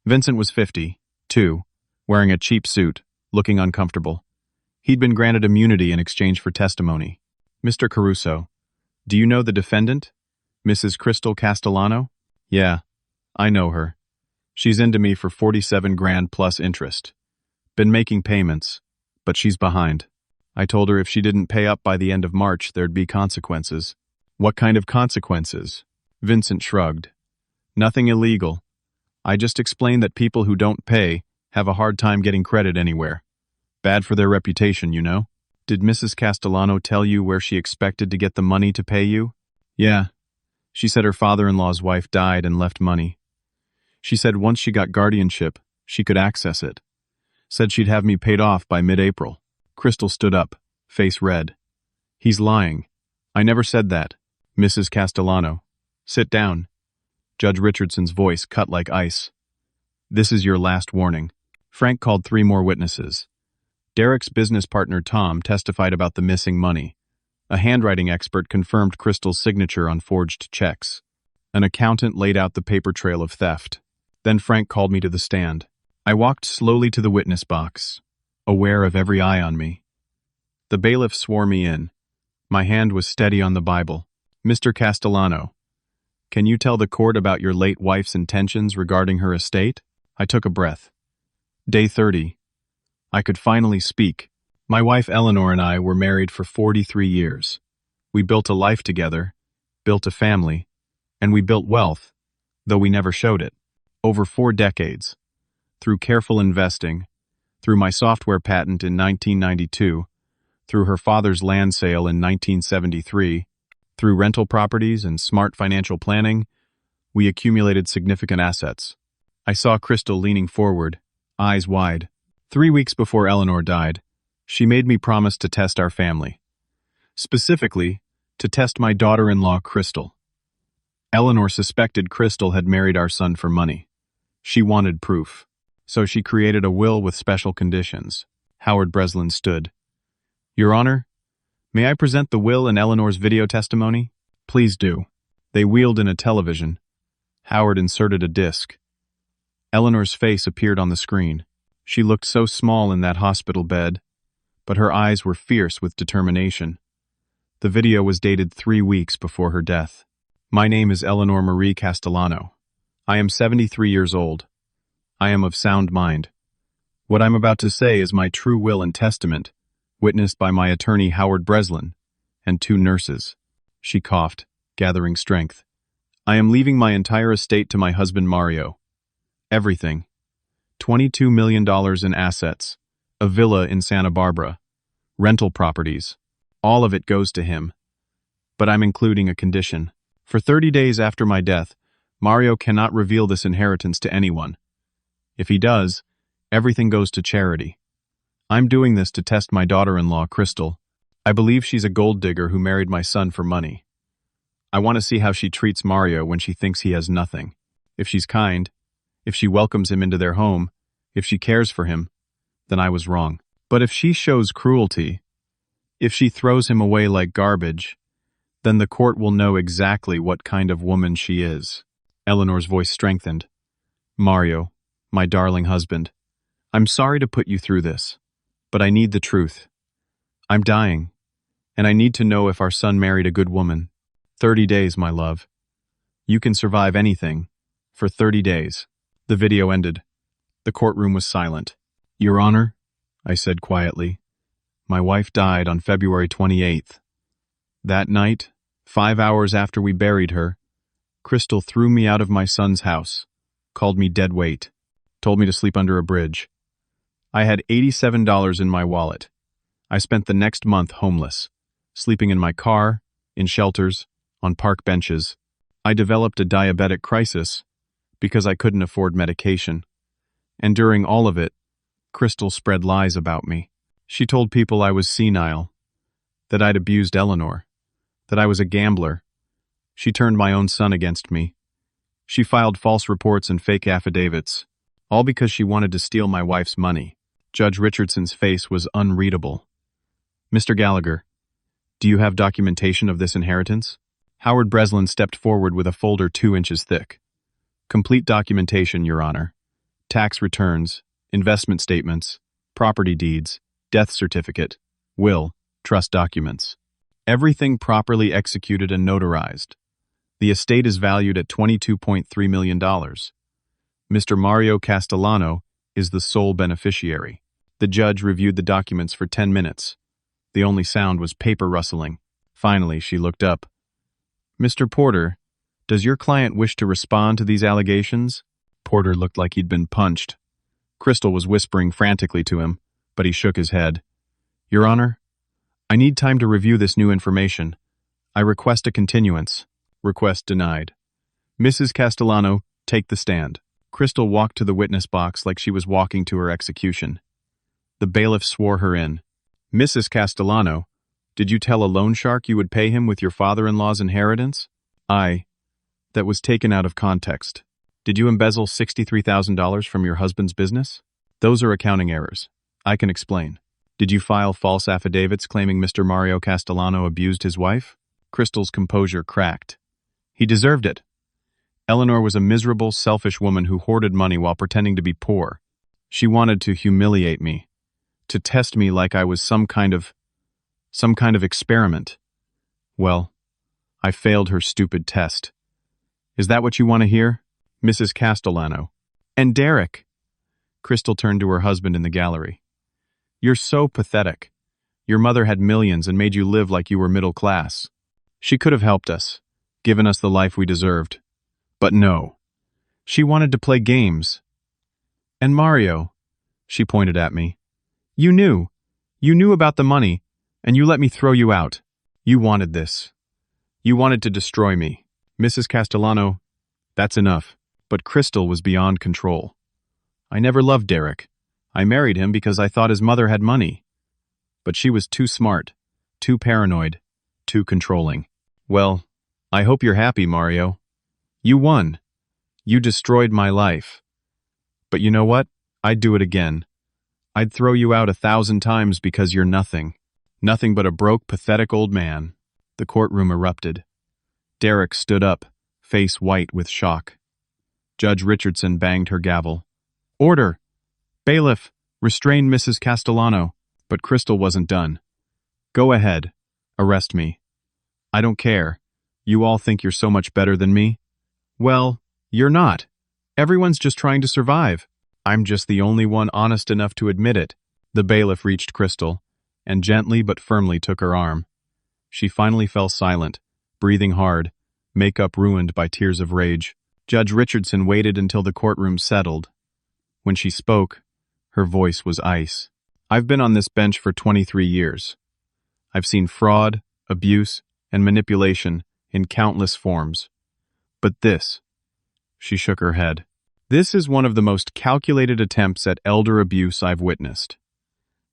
Vincent was 52, wearing a cheap suit, looking uncomfortable. He'd been granted immunity in exchange for testimony. Mr. Caruso, do you know the defendant, Mrs. Crystal Castellano? Yeah, I know her. She's into me for 47 grand plus interest. Been making payments, but she's behind. I told her if she didn't pay up by the end of March, there'd be consequences. What kind of consequences? Vincent shrugged. Nothing illegal. I just explained that people who don't pay have a hard time getting credit anywhere. Bad for their reputation, you know? Did Mrs. Castellano tell you where she expected to get the money to pay you? Yeah. She said her father-in-law's wife died and left money. She said once she got guardianship, she could access it. Said she'd have me paid off by mid-April. Crystal stood up, face red. He's lying. I never said that. Mrs. Castellano. Sit down. Judge Richardson's voice cut like ice. This is your last warning. Frank called 3 more witnesses. Derek's business partner Tom testified about the missing money. A handwriting expert confirmed Crystal's signature on forged checks. An accountant laid out the paper trail of theft. Then Frank called me to the stand. I walked slowly to the witness box, aware of every eye on me. The bailiff swore me in. My hand was steady on the Bible. Mr. Castellano, can you tell the court about your late wife's intentions regarding her estate? I took a breath. Day 30. I could finally speak. My wife Eleanor and I were married for 43 years. We built a life together, built a family, and we built wealth, though we never showed it. Over 4 decades. Through careful investing, through my software patent in 1992, through her father's land sale in 1973, through rental properties and smart financial planning, we accumulated significant assets. I saw Crystal leaning forward, eyes wide. 3 weeks before Eleanor died, she made me promise to test our family. Specifically, to test my daughter-in-law, Crystal. Eleanor suspected Crystal had married our son for money. She wanted proof. So she created a will with special conditions. Howard Breslin stood. Your Honor, may I present the will and Eleanor's video testimony? Please do. They wheeled in a television. Howard inserted a disc. Eleanor's face appeared on the screen. She looked so small in that hospital bed, but her eyes were fierce with determination. The video was dated 3 weeks before her death. My name is Eleanor Marie Castellano. I am 73 years old. I am of sound mind. What I'm about to say is my true will and testament, witnessed by my attorney Howard Breslin and 2 nurses. She coughed, gathering strength. I am leaving my entire estate to my husband Mario. Everything. $22 million in assets, a villa in Santa Barbara, rental properties. All of it goes to him. But I'm including a condition. For 30 days after my death, Mario cannot reveal this inheritance to anyone. If he does, everything goes to charity. I'm doing this to test my daughter-in-law, Crystal. I believe she's a gold digger who married my son for money. I want to see how she treats Mario when she thinks he has nothing. If she's kind, if she welcomes him into their home, if she cares for him, then I was wrong. But if she shows cruelty, if she throws him away like garbage, then the court will know exactly what kind of woman she is. Eleanor's voice strengthened. Mario, my darling husband, I'm sorry to put you through this, but I need the truth. I'm dying, and I need to know if our son married a good woman. 30 days, my love. You can survive anything for 30 days. The video ended. The courtroom was silent. Your Honor, I said quietly, my wife died on February 28th. That night, 5 hours after we buried her, Crystal threw me out of my son's house, called me dead weight, told me to sleep under a bridge. I had $87 in my wallet. I spent the next month homeless, sleeping in my car, in shelters, on park benches. I developed a diabetic crisis because I couldn't afford medication. And during all of it, Crystal spread lies about me. She told people I was senile, that I'd abused Eleanor, that I was a gambler. She turned my own son against me. She filed false reports and fake affidavits, all because she wanted to steal my wife's money. Judge Richardson's face was unreadable. Mr. Gallagher, do you have documentation of this inheritance? Howard Breslin stepped forward with a folder 2 inches thick. Complete documentation, Your Honor. Tax returns, investment statements, property deeds, death certificate, will, trust documents. Everything properly executed and notarized. The estate is valued at $22.3 million. Mr. Mario Castellano is the sole beneficiary. The judge reviewed the documents for 10 minutes. The only sound was paper rustling. Finally, she looked up. Mr. Porter, does your client wish to respond to these allegations? reporter looked like he'd been punched. Crystal was whispering frantically to him, but he shook his head. Your Honor, I need time to review this new information. I request a continuance. Request denied. Mrs. Castellano, take the stand. Crystal walked to the witness box like she was walking to her execution. The bailiff swore her in. Mrs. Castellano, did you tell a loan shark you would pay him with your father-in-law's inheritance? That was taken out of context. Did you embezzle $63,000 from your husband's business? Those are accounting errors. I can explain. Did you file false affidavits claiming Mr. Mario Castellano abused his wife? Crystal's composure cracked. He deserved it. Eleanor was a miserable, selfish woman who hoarded money while pretending to be poor. She wanted to humiliate me, to test me like I was some kind of experiment. Well, I failed her stupid test. Is that what you want to hear, Mrs. Castellano? And Derek. Crystal turned to her husband in the gallery. You're so pathetic. Your mother had millions and made you live like you were middle class. She could have helped us, given us the life we deserved. But no. She wanted to play games. And Mario, she pointed at me. You knew about the money, and you let me throw you out. You wanted this. You wanted to destroy me. Mrs. Castellano, that's enough. But Crystal was beyond control. I never loved Derek. I married him because I thought his mother had money. But she was too smart, too paranoid, too controlling. Well, I hope you're happy, Mario. You won. You destroyed my life. But you know what? I'd do it again. I'd throw you out 1,000 times because you're nothing. Nothing but a broke, pathetic old man. The courtroom erupted. Derek stood up, face white with shock. Judge Richardson banged her gavel. Order! Bailiff, restrain Mrs. Castellano. But Crystal wasn't done. Go ahead. Arrest me. I don't care. You all think you're so much better than me? Well, you're not. Everyone's just trying to survive. I'm just the only one honest enough to admit it. The bailiff reached Crystal, and gently but firmly took her arm. She finally fell silent, breathing hard, makeup ruined by tears of rage. Judge Richardson waited until the courtroom settled. When she spoke, her voice was ice. I've been on this bench for 23 years. I've seen fraud, abuse, and manipulation in countless forms. But this, she shook her head, this is one of the most calculated attempts at elder abuse I've witnessed.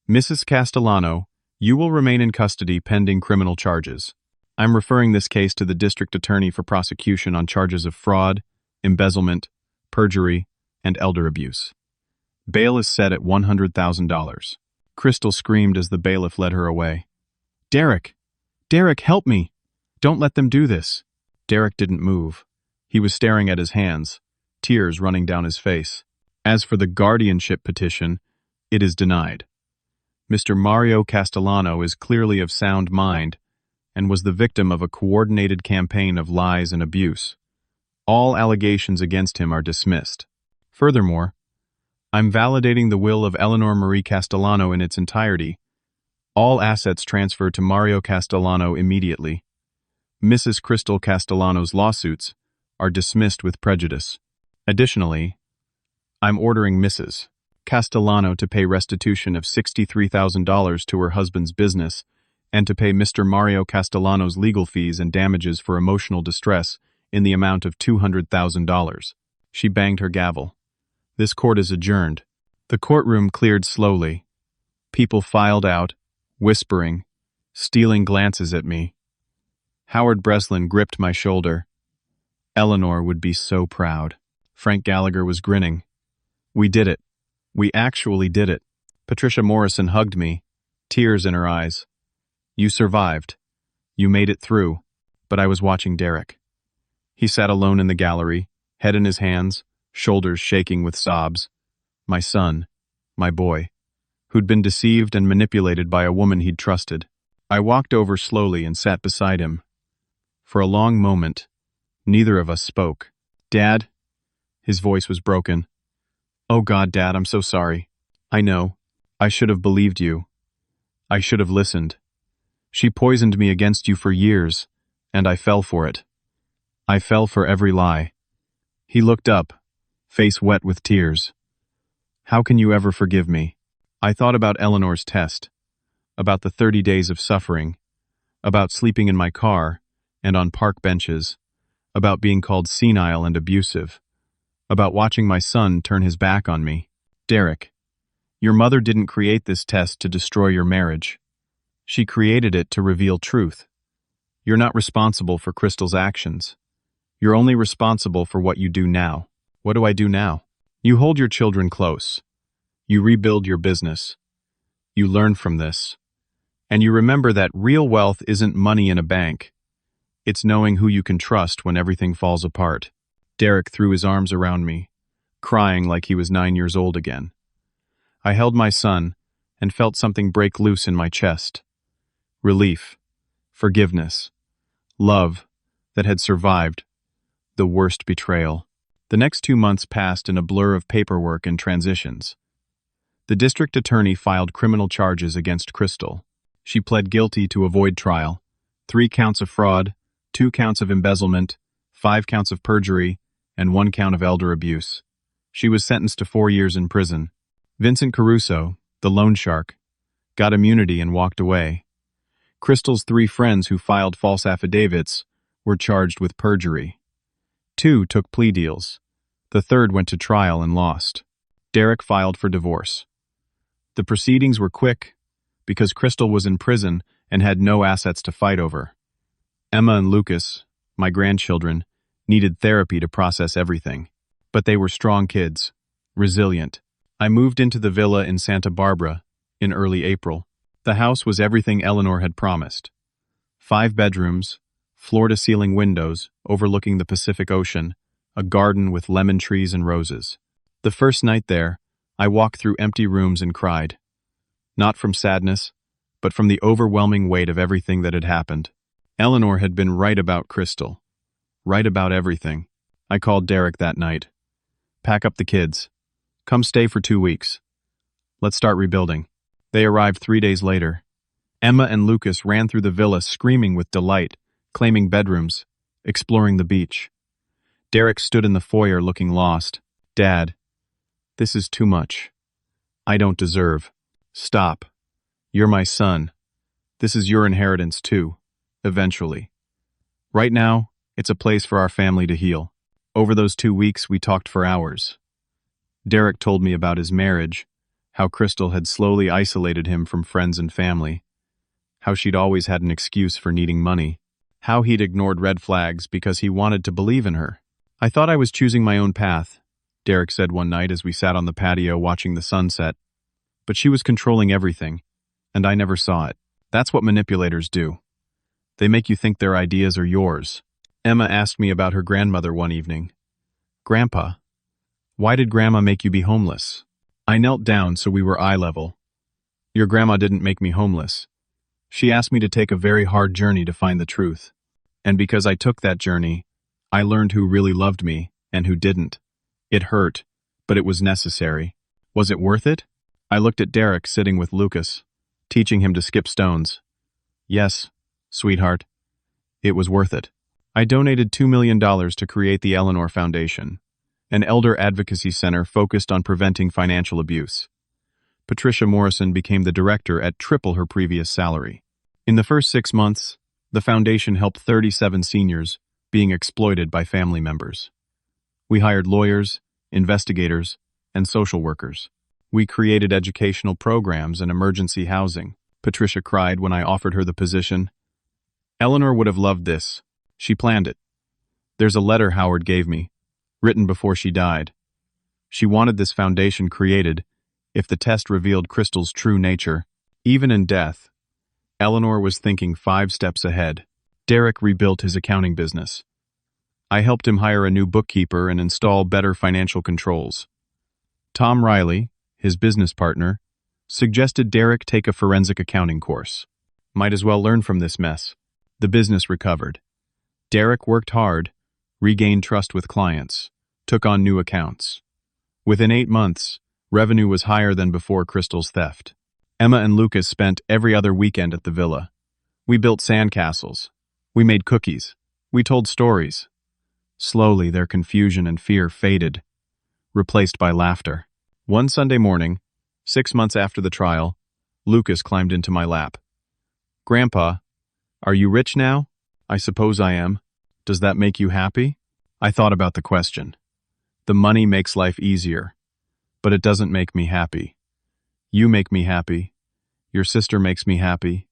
Mrs. Castellano, you will remain in custody pending criminal charges. I'm referring this case to the district attorney for prosecution on charges of fraud, embezzlement, perjury, and elder abuse. Bail is set at $100,000. Crystal screamed as the bailiff led her away. Derek! Derek, help me! Don't let them do this. Derek didn't move. He was staring at his hands, tears running down his face. As for the guardianship petition, it is denied. Mr. Mario Castellano is clearly of sound mind and was the victim of a coordinated campaign of lies and abuse. All allegations against him are dismissed. Furthermore, I'm validating the will of Eleanor Marie Castellano in its entirety. All assets transfer to Mario Castellano immediately. Mrs. Crystal Castellano's lawsuits are dismissed with prejudice. Additionally, I'm ordering Mrs. Castellano to pay restitution of $63,000 to her husband's business and to pay Mr. Mario Castellano's legal fees and damages for emotional distress in the amount of $200,000. She banged her gavel. This court is adjourned. The courtroom cleared slowly. People filed out, whispering, stealing glances at me. Howard Breslin gripped my shoulder. Eleanor would be so proud. Frank Gallagher was grinning. We did it. We actually did it. Patricia Morrison hugged me, tears in her eyes. You survived. You made it through. But I was watching Derek. He sat alone in the gallery, head in his hands, shoulders shaking with sobs. My son, my boy, who'd been deceived and manipulated by a woman he'd trusted. I walked over slowly and sat beside him. For a long moment, neither of us spoke. Dad? His voice was broken. Oh God, Dad, I'm so sorry. I know. I should have believed you. I should have listened. She poisoned me against you for years, and I fell for it. I fell for every lie. He looked up, face wet with tears. How can you ever forgive me? I thought about Eleanor's test, about the 30 days of suffering, about sleeping in my car and on park benches, about being called senile and abusive, about watching my son turn his back on me. Derek, your mother didn't create this test to destroy your marriage. She created it to reveal truth. You're not responsible for Crystal's actions. You're only responsible for what you do now. What do I do now? You hold your children close. You rebuild your business. You learn from this. And you remember that real wealth isn't money in a bank. It's knowing who you can trust when everything falls apart. Derek threw his arms around me, crying like he was 9 years old again. I held my son and felt something break loose in my chest. Relief, forgiveness, love that had survived the worst betrayal. The next 2 months passed in a blur of paperwork and transitions. The district attorney filed criminal charges against Crystal. She pled guilty to avoid trial. 3 counts of fraud, 2 counts of embezzlement, 5 counts of perjury, and 1 count of elder abuse. She was sentenced to 4 years in prison. Vincent Caruso, the loan shark, got immunity and walked away. Crystal's 3 friends who filed false affidavits were charged with perjury. 2 took plea deals. The 3rd went to trial and lost. Derek filed for divorce. The proceedings were quick because Crystal was in prison and had no assets to fight over. Emma and Lucas, my grandchildren, needed therapy to process everything. But they were strong kids, resilient. I moved into the villa in Santa Barbara in early April. The house was everything Eleanor had promised. 5 bedrooms, floor-to-ceiling windows overlooking the Pacific Ocean, a garden with lemon trees and roses. The first night there, I walked through empty rooms and cried. Not from sadness, but from the overwhelming weight of everything that had happened. Eleanor had been right about Crystal. Right about everything. I called Derek that night. Pack up the kids. Come stay for 2 weeks. Let's start rebuilding. They arrived 3 days later. Emma and Lucas ran through the villa screaming with delight, claiming bedrooms, exploring the beach. Derek stood in the foyer looking lost. Dad, this is too much. I don't deserve. Stop. You're my son. This is your inheritance too, eventually. Right now, it's a place for our family to heal. Over those 2 weeks, we talked for hours. Derek told me about his marriage, how Crystal had slowly isolated him from friends and family, how she'd always had an excuse for needing money, how he'd ignored red flags because he wanted to believe in her. I thought I was choosing my own path, Derek said one night as we sat on the patio watching the sunset. But she was controlling everything, and I never saw it. That's what manipulators do. They make you think their ideas are yours. Emma asked me about her grandmother one evening. Grandpa, why did Grandma make you be homeless? I knelt down so we were eye level. Your grandma didn't make me homeless. She asked me to take a very hard journey to find the truth. And because I took that journey, I learned who really loved me and who didn't. It hurt, but it was necessary. Was it worth it? I looked at Derek sitting with Lucas, teaching him to skip stones. Yes, sweetheart, it was worth it. I donated $2 million to create the Eleanor Foundation, an elder advocacy center focused on preventing financial abuse. Patricia Morrison became the director at triple her previous salary. In the first 6 months, the foundation helped 37 seniors being exploited by family members. We hired lawyers, investigators, and social workers. We created educational programs and emergency housing. Patricia cried when I offered her the position. Eleanor would have loved this. She planned it. There's a letter Howard gave me, written before she died. She wanted this foundation created if the test revealed Crystal's true nature. Even in death, Eleanor was thinking 5 steps ahead. Derek rebuilt his accounting business. I helped him hire a new bookkeeper and install better financial controls. Tom Riley, his business partner, suggested Derek take a forensic accounting course. Might as well learn from this mess. The business recovered. Derek worked hard, regained trust with clients, took on new accounts. Within 8 months, revenue was higher than before Crystal's theft. Emma and Lucas spent every other weekend at the villa. We built sandcastles. We made cookies. We told stories. Slowly, their confusion and fear faded. replaced by laughter. One Sunday morning, 6 months after the trial, Lucas climbed into my lap. "Grandpa, are you rich now?" "I suppose I am. Does that make you happy?" I thought about the question. The money makes life easier, but it doesn't make me happy. You make me happy. Your sister makes me happy.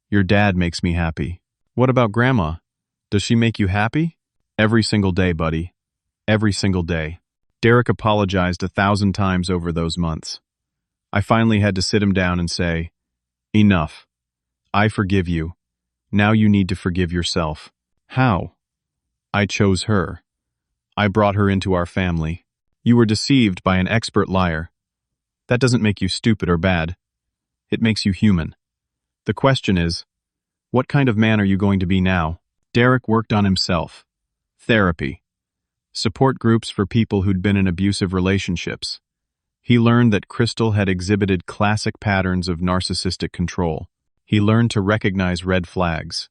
Your dad makes me happy. What about Grandma? Does she make you happy? Every single day, buddy. Every single day. Derek apologized 1,000 times over those months. I finally had to sit him down and say, "Enough. I forgive you. Now you need to forgive yourself." "How?" "I chose her. I brought her into our family. You were deceived by an expert liar. That doesn't make you stupid or bad. It makes you human. The question is, what kind of man are you going to be now?" Derek worked on himself. Therapy. Support groups for people who'd been in abusive relationships. He learned that Crystal had exhibited classic patterns of narcissistic control. He learned to recognize red flags.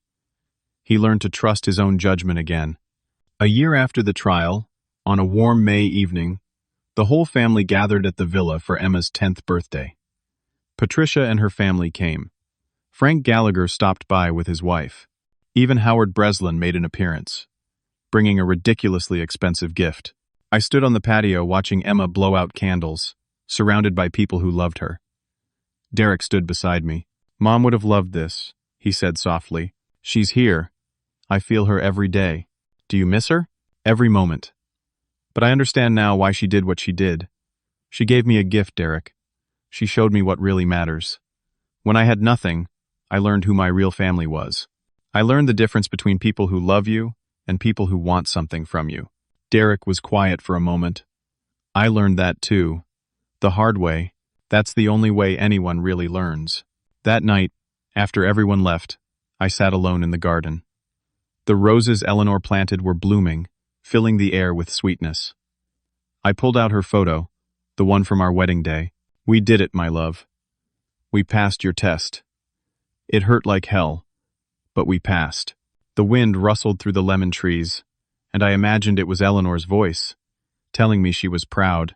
He learned to trust his own judgment again. A year after the trial, on a warm May evening, the whole family gathered at the villa for Emma's 10th birthday. Patricia and her family came. Frank Gallagher stopped by with his wife. Even Howard Breslin made an appearance, bringing a ridiculously expensive gift. I stood on the patio watching Emma blow out candles, surrounded by people who loved her. Derek stood beside me. "Mom would have loved this," he said softly. "She's here. I feel her every day." "Do you miss her?" "Every moment. But I understand now why she did what she did. She gave me a gift, Derek. She showed me what really matters. When I had nothing, I learned who my real family was. I learned the difference between people who love you and people who want something from you." Derek was quiet for a moment. "I learned that too. The hard way. That's the only way anyone really learns." That night, after everyone left, I sat alone in the garden. The roses Eleanor planted were blooming, filling the air with sweetness. I pulled out her photo, the one from our wedding day. "We did it, my love. We passed your test. It hurt like hell, but we passed." The wind rustled through the lemon trees, and I imagined it was Eleanor's voice, telling me she was proud,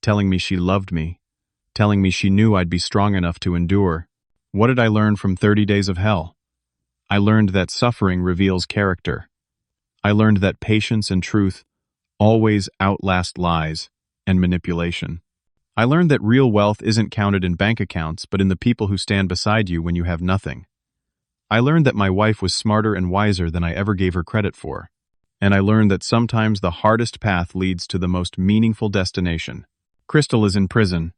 telling me she loved me, telling me she knew I'd be strong enough to endure. What did I learn from 30 Days of Hell? I learned that suffering reveals character. I learned that patience and truth always outlast lies and manipulation. I learned that real wealth isn't counted in bank accounts, but in the people who stand beside you when you have nothing. I learned that my wife was smarter and wiser than I ever gave her credit for. And I learned that sometimes the hardest path leads to the most meaningful destination. Crystal is in prison.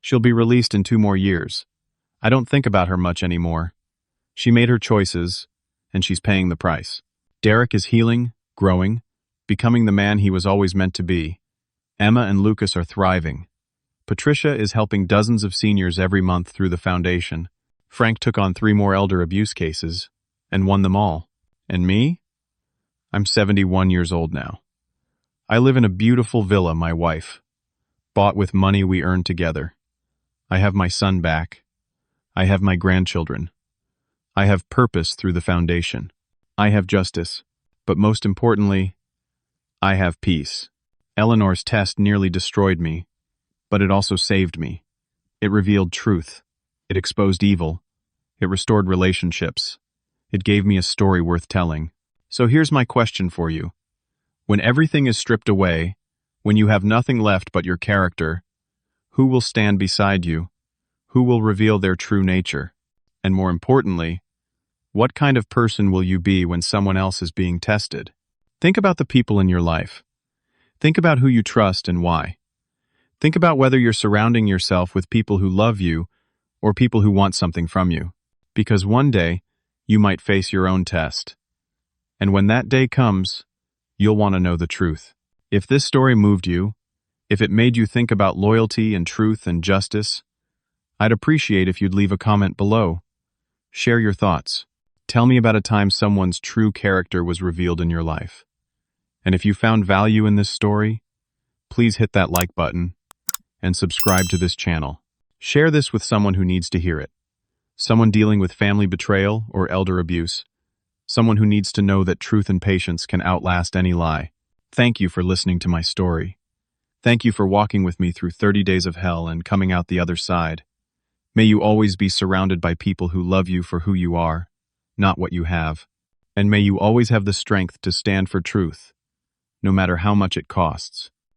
She'll be released in 2 more years. I don't think about her much anymore. She made her choices, and she's paying the price. Derek is healing, growing, becoming the man he was always meant to be. Emma and Lucas are thriving. Patricia is helping dozens of seniors every month through the foundation. Frank took on 3 more elder abuse cases and won them all. And me? I'm 71 years old now. I live in a beautiful villa my wife bought with money we earned together. I have my son back. I have my grandchildren. I have purpose through the foundation. I have justice. But most importantly, I have peace. Eleanor's test nearly destroyed me, but it also saved me. It revealed truth. It exposed evil. It restored relationships. It gave me a story worth telling. So here's my question for you. When everything is stripped away, when you have nothing left but your character, who will stand beside you? Who will reveal their true nature? And more importantly, what kind of person will you be when someone else is being tested? Think about the people in your life. Think about who you trust and why. Think about whether you're surrounding yourself with people who love you or people who want something from you. Because one day, you might face your own test. And when that day comes, you'll want to know the truth. If this story moved you, if it made you think about loyalty and truth and justice, I'd appreciate if you'd leave a comment below. Share your thoughts. Tell me about a time someone's true character was revealed in your life. And if you found value in this story, please hit that like button and subscribe to this channel. Share this with someone who needs to hear it. Someone dealing with family betrayal or elder abuse. Someone who needs to know that truth and patience can outlast any lie. Thank you for listening to my story. Thank you for walking with me through 30 days of hell and coming out the other side. May you always be surrounded by people who love you for who you are, not what you have. And may you always have the strength to stand for truth, no matter how much it costs.